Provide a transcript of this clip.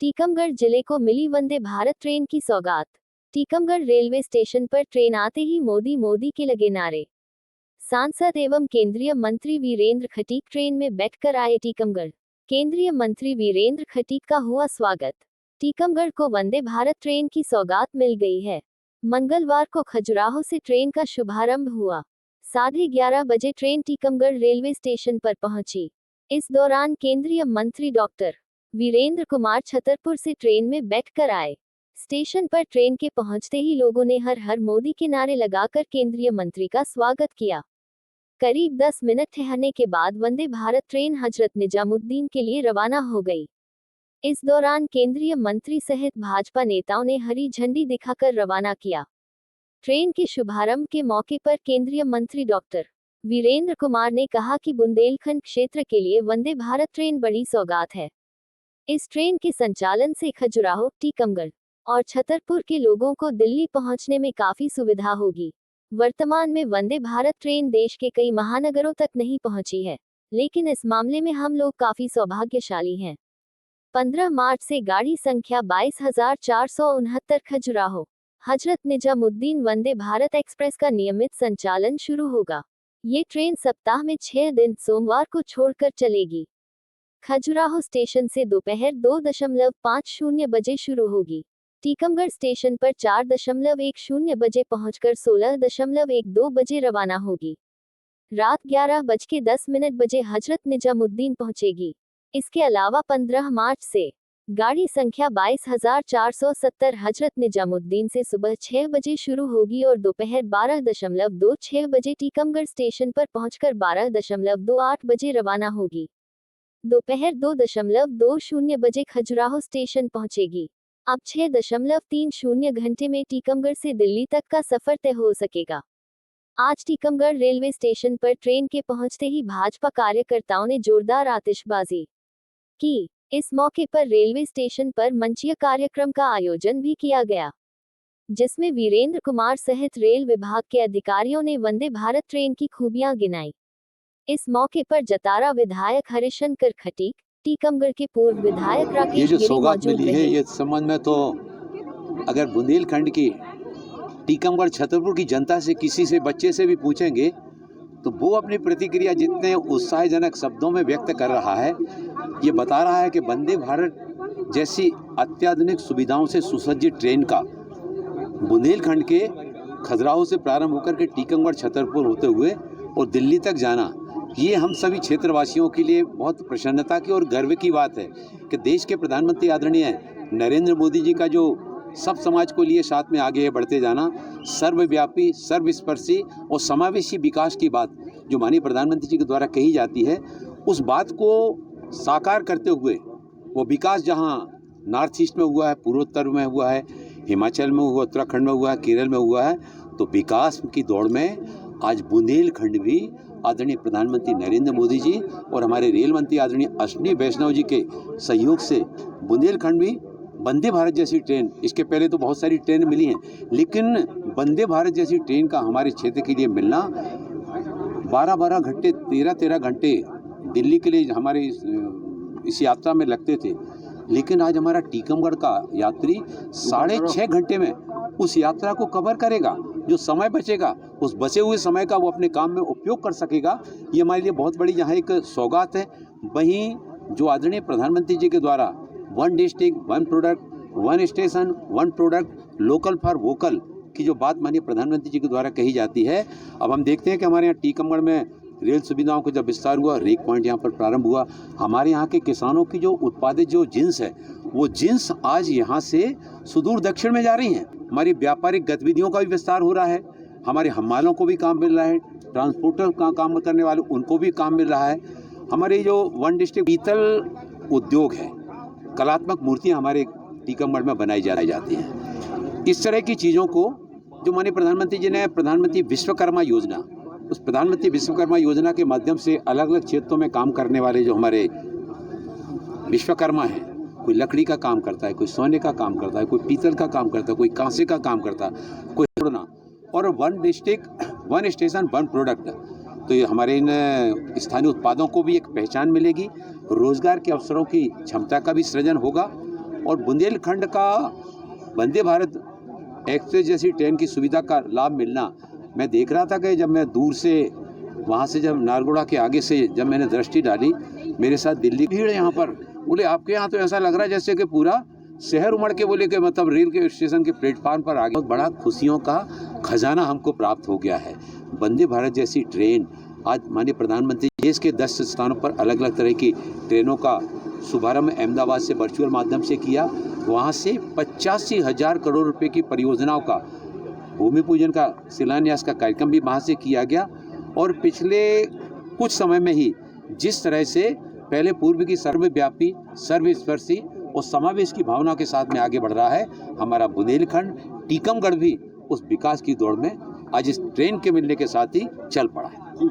टीकमगढ़ जिले को मिली वंदे भारत ट्रेन की सौगात। टीकमगढ़ रेलवे स्टेशन पर ट्रेन आते ही मोदी मोदी के लगे नारे। सांसद एवं केंद्रीय मंत्री वीरेंद्र खटीक ट्रेन में बैठकर आए टीकमगढ़। केंद्रीय मंत्री वीरेंद्र खटीक का हुआ स्वागत। टीकमगढ़ को वंदे भारत ट्रेन की सौगात मिल गई है। मंगलवार को खजुराहो से ट्रेन का शुभारंभ हुआ। 11:30 बजे ट्रेन टीकमगढ़ रेलवे स्टेशन पर पहुंची। इस दौरान केंद्रीय मंत्री डॉक्टर वीरेंद्र कुमार छतरपुर से ट्रेन में बैठकर आए। स्टेशन पर ट्रेन के पहुंचते ही लोगों ने हर हर मोदी के नारे लगाकर केंद्रीय मंत्री का स्वागत किया। करीब 10 मिनट ठहरने के बाद वंदे भारत ट्रेन हजरत निजामुद्दीन के लिए रवाना हो गई। इस दौरान केंद्रीय मंत्री सहित भाजपा नेताओं ने हरी झंडी दिखाकर रवाना किया। ट्रेन के शुभारंभ के मौके पर केंद्रीय मंत्री डॉक्टर वीरेंद्र कुमार ने कहा कि बुंदेलखंड क्षेत्र के लिए वंदे भारत ट्रेन बड़ी सौगात है। इस ट्रेन के संचालन से खजुराहो, टीकमगढ़ और छतरपुर के लोगों को दिल्ली पहुंचने में काफी सुविधा होगी। वर्तमान में वंदे भारत ट्रेन देश के कई महानगरों तक नहीं पहुंची है, लेकिन इस मामले में हम लोग काफी सौभाग्यशाली हैं। 15 मार्च से गाड़ी संख्या 22,469 खजुराहो हजरत निजामुद्दीन वंदे भारत एक्सप्रेस का नियमित संचालन शुरू होगा। ये ट्रेन सप्ताह में 6 दिन सोमवार को छोड़कर चलेगी। खजुराहो स्टेशन से दोपहर 2:50 बजे शुरू होगी। टीकमगढ़ स्टेशन पर 4:10 बजे पहुंचकर 16:12 बजे रवाना होगी। रात 11:10 बजे हजरत निजामुद्दीन पहुंचेगी। इसके अलावा 15 मार्च से गाड़ी संख्या 22,470 हजरत निजामुद्दीन से सुबह 6 बजे शुरू होगी और दोपहर 12:26 बजे टीकमगढ़ स्टेशन पर पहुंचकर 12:28 बजे रवाना होगी। दोपहर 2:20 बजे खजुराहो स्टेशन पहुंचेगी। अब 6.30 घंटे में टीकमगढ़ से दिल्ली तक का सफर तय हो सकेगा। आज टीकमगढ़ रेलवे स्टेशन पर ट्रेन के पहुंचते ही भाजपा कार्यकर्ताओं ने जोरदार आतिशबाजी की। इस मौके पर रेलवे स्टेशन पर मंचीय कार्यक्रम का आयोजन भी किया गया, जिसमें वीरेंद्र कुमार सहित रेल विभाग के अधिकारियों ने वंदे भारत ट्रेन की खूबियां गिनाई। इस मौके पर जतारा विधायक हरिशंकर खटीक, टीकमगढ़ के पूर्व विधायक राकेश गिरी मौजूद रहे। ये संबंध में तो अगर बुंदेलखंड की टीकमगढ़ छतरपुर की जनता से किसी से बच्चे से भी पूछेंगे तो वो अपनी प्रतिक्रिया जितने उत्साहजनक शब्दों में व्यक्त कर रहा है, ये बता रहा है कि वंदे भारत जैसी अत्याधुनिक सुविधाओं से सुसज्जित ट्रेन का बुंदेलखंड के खजुराहो से प्रारंभ होकर के टीकमगढ़ छतरपुर होते हुए और दिल्ली तक जाना, ये हम सभी क्षेत्रवासियों के लिए बहुत प्रसन्नता की और गर्व की बात है कि देश के प्रधानमंत्री आदरणीय नरेंद्र मोदी जी का जो सब समाज को लिए साथ में आगे बढ़ते जाना, सर्वव्यापी, सर्वस्पर्शी और समावेशी विकास की बात जो माननीय प्रधानमंत्री जी के द्वारा कही जाती है, उस बात को साकार करते हुए वो विकास जहाँ नॉर्थ ईस्ट में हुआ है, पूर्वोत्तर में हुआ है, हिमाचल में हुआ, उत्तराखंड में हुआ है, केरल में हुआ है, तो विकास की दौड़ में आज बुंदेलखंड भी आदरणीय प्रधानमंत्री नरेंद्र मोदी जी और हमारे रेल मंत्री आदरणीय अश्विनी वैष्णव जी के सहयोग से बुंदेलखंड भी वंदे भारत जैसी ट्रेन, इसके पहले तो बहुत सारी ट्रेन मिली हैं, लेकिन वंदे भारत जैसी ट्रेन का हमारे क्षेत्र के लिए मिलना 12-12 घंटे, 13-13 घंटे दिल्ली के लिए हमारे इस यात्रा में लगते थे, लेकिन आज हमारा टीकमगढ़ का यात्री 6.5 घंटे में उस यात्रा को कवर करेगा। जो समय बचेगा उस बचे हुए समय का वो अपने काम में उपयोग कर सकेगा। ये हमारे लिए बहुत बड़ी यहाँ एक सौगात है। वहीं जो आदरणीय प्रधानमंत्री जी के द्वारा one district, one product, one station, one product, local for vocal की जो बात माननीय प्रधानमंत्री जी के द्वारा कही जाती है, अब हम देखते हैं कि हमारे यहाँ टीकमगढ़ में रेल सुविधाओं का जब विस्तार हुआ, रेक पॉइंट यहाँ पर प्रारंभ हुआ, हमारे यहाँ के किसानों की जो उत्पादित जो जिन्स है, वो जिन्स आज यहाँ से सुदूर दक्षिण में जा रही हैं। हमारी व्यापारिक गतिविधियों का भी विस्तार हो रहा है, हमारे हमालों को भी काम मिल रहा है, ट्रांसपोर्टर का काम करने वाले उनको भी काम मिल रहा है। हमारे जो वन डिस्ट्रिक्ट पीतल उद्योग है, कलात्मक मूर्तियाँ हमारे टीकमगढ़ में बनाई जाती हैं। इस तरह की चीज़ों को जो माननीय प्रधानमंत्री जी ने प्रधानमंत्री विश्वकर्मा योजना, उस प्रधानमंत्री विश्वकर्मा योजना के माध्यम से अलग अलग क्षेत्रों में काम करने वाले जो हमारे विश्वकर्मा हैं, कोई लकड़ी का काम करता है, कोई सोने का काम करता है, कोई पीतल का काम करता है, कोई कांसे का काम करता है, कोई जोड़ना, और one district, one station, one product, तो ये हमारे इन स्थानीय उत्पादों को भी एक पहचान मिलेगी, रोजगार के अवसरों की क्षमता का भी सृजन होगा और बुंदेलखंड का वंदे भारत एक्सप्रेस जैसी ट्रेन की सुविधा का लाभ मिलना, मैं देख रहा था कि जब मैं दूर से वहाँ से जब नारगोड़ा के आगे से जब मैंने दृष्टि डाली, मेरे साथ दिल्ली की भीड़ यहाँ पर, बोले आपके यहाँ तो ऐसा लग रहा है जैसे कि पूरा शहर उमड़ के, बोले कि मतलब रेल के स्टेशन के प्लेटफार्म पर आगे। बहुत बड़ा खुशियों का खजाना हमको प्राप्त हो गया है। वंदे भारत जैसी ट्रेन आज माननीय प्रधानमंत्री देश के 10 स्थानों पर अलग अलग तरह की ट्रेनों का शुभारंभ अहमदाबाद से वर्चुअल माध्यम से किया। वहाँ से 85,000 करोड़ रुपए की परियोजनाओं का भूमि पूजन का शिलान्यास का कार्यक्रम भी वहाँ से किया गया। और पिछले कुछ समय में ही जिस तरह से पहले पूर्व की सर्वव्यापी, सर्वस्पर्शी और समावेश की भावना के साथ में आगे बढ़ रहा है, हमारा बुंदेलखंड, टीकमगढ़ भी उस विकास की दौड़ में आज इस ट्रेन के मिलने के साथ ही चल पड़ा है।